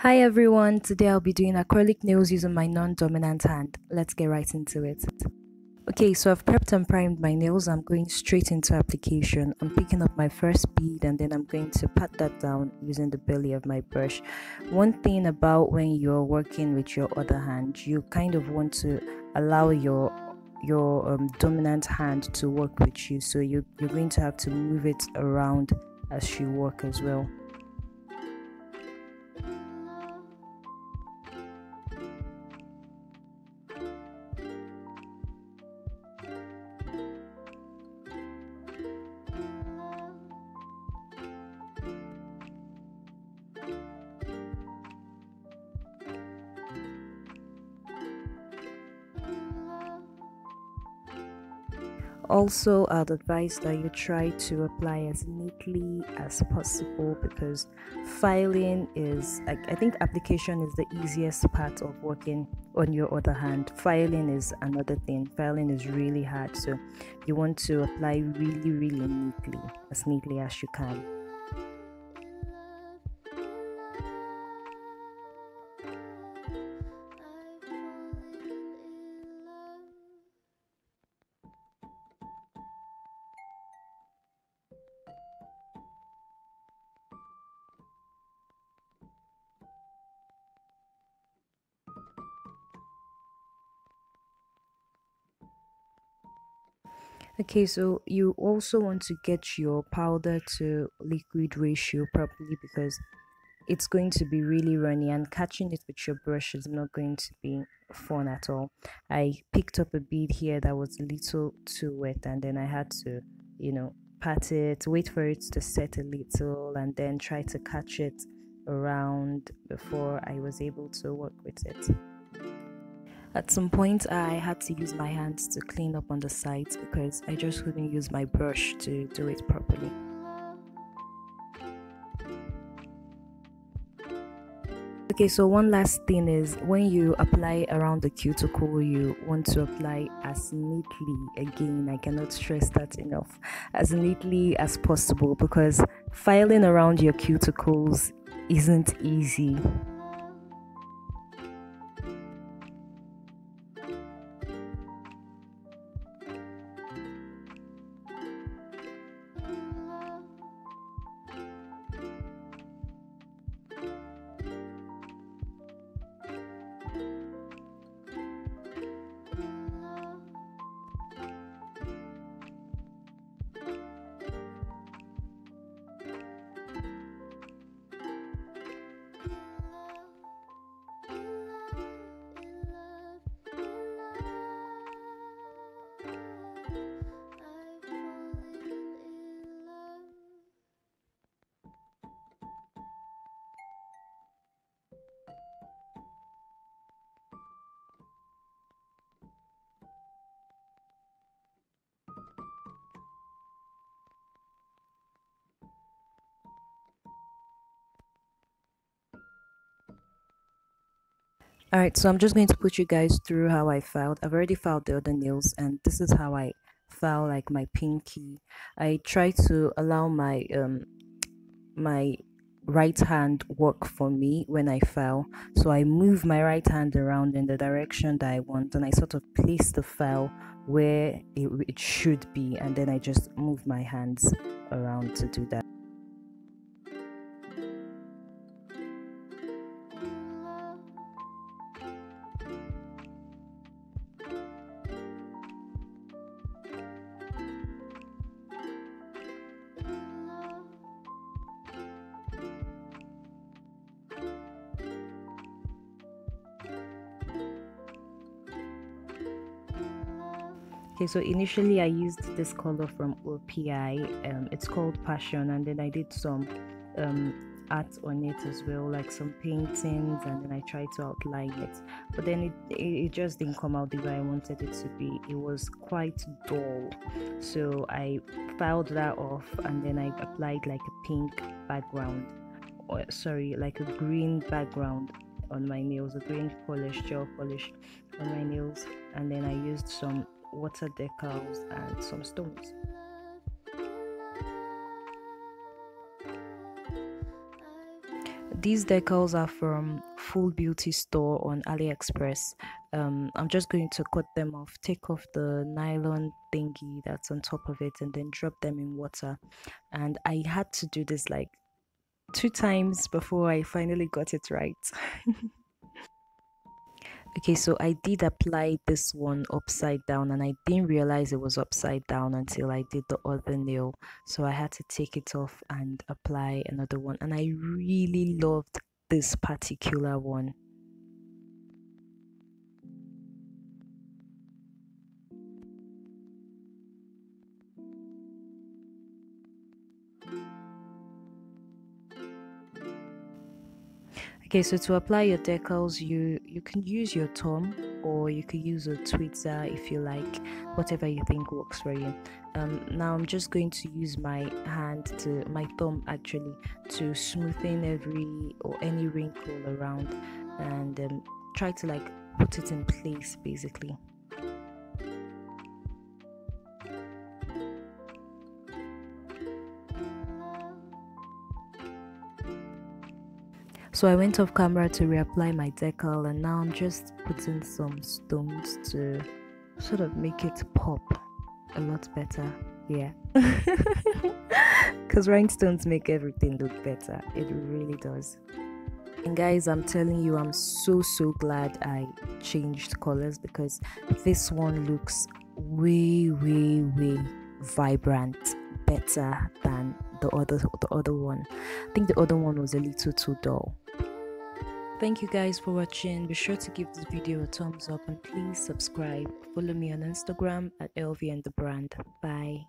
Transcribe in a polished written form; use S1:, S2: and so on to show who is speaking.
S1: Hi everyone, today I'll be doing acrylic nails using my non-dominant hand. Let's get right into it. Okay, so I've prepped and primed my nails. I'm going straight into application. I'm picking up my first bead and then I'm going to pat that down using the belly of my brush. One thing about when you're working with your other hand, you kind of want to allow your dominant hand to work with you, so you're going to have to move it around as you work as well. Also, I'd advise that you try to apply as neatly as possible, because filing is, I think application is the easiest part of working on your other hand. Filing is another thing. Filing is really hard, so you want to apply really neatly as you can. Okay, so you also want to get your powder to liquid ratio properly, because it's going to be really runny and catching it with your brush is not going to be fun at all. I picked up a bead here that was a little too wet, and then I had to, pat it, wait for it to set a little, and then try to catch it around before I was able to work with it. At some point, I had to use my hands to clean up on the sides because I just couldn't use my brush to do it properly. Okay, so one last thing is, when you apply around the cuticle, you want to apply as neatly, again, I cannot stress that enough, as neatly as possible, because filing around your cuticles isn't easy. Alright, so I'm just going to put you guys through how I filed. I've already filed the other nails, and this is how I file like my pinky. I try to allow my right hand work for me when I file. So I move my right hand around in the direction that I want, and I sort of place the file where it should be, and then I just move my hands around to do that. Okay, so initially I used this color from OPI. It's called Passion, and then I did some art on it as well, like some paintings, and then I tried to outline it. But then it just didn't come out the way I wanted it to be. It was quite dull. So I filed that off, and then I applied like a pink background, or sorry, like a green background on my nails, a green polish, gel polish on my nails, and then I used some water decals and some stones. These decals are from Full Beauty Store on AliExpress. I'm just going to cut them off, take off the nylon thingy that's on top of it, and then drop them in water. And I had to do this like 2 times before I finally got it right. Okay, so I did apply this one upside down and I didn't realize it was upside down until I did the other nail. So I had to take it off and apply another one. And I really loved this particular one. Okay, so to apply your decals, you can use your thumb or you could use a tweezer if you like, whatever you think works for you. Now I'm just going to use my thumb actually, to smoothen every or any wrinkle around, and try to like put it in place basically. So I went off camera to reapply my decal, and now I'm just putting some stones to sort of make it pop a lot better. Yeah. Because rhinestones make everything look better. It really does. And guys, I'm telling you, I'm so glad I changed colors, because this one looks way vibrant, better than the other one. I think the other one was a little too dull. Thank you guys for watching. Be sure to give this video a thumbs up and please subscribe. Follow me on Instagram at LV and the brand. Bye.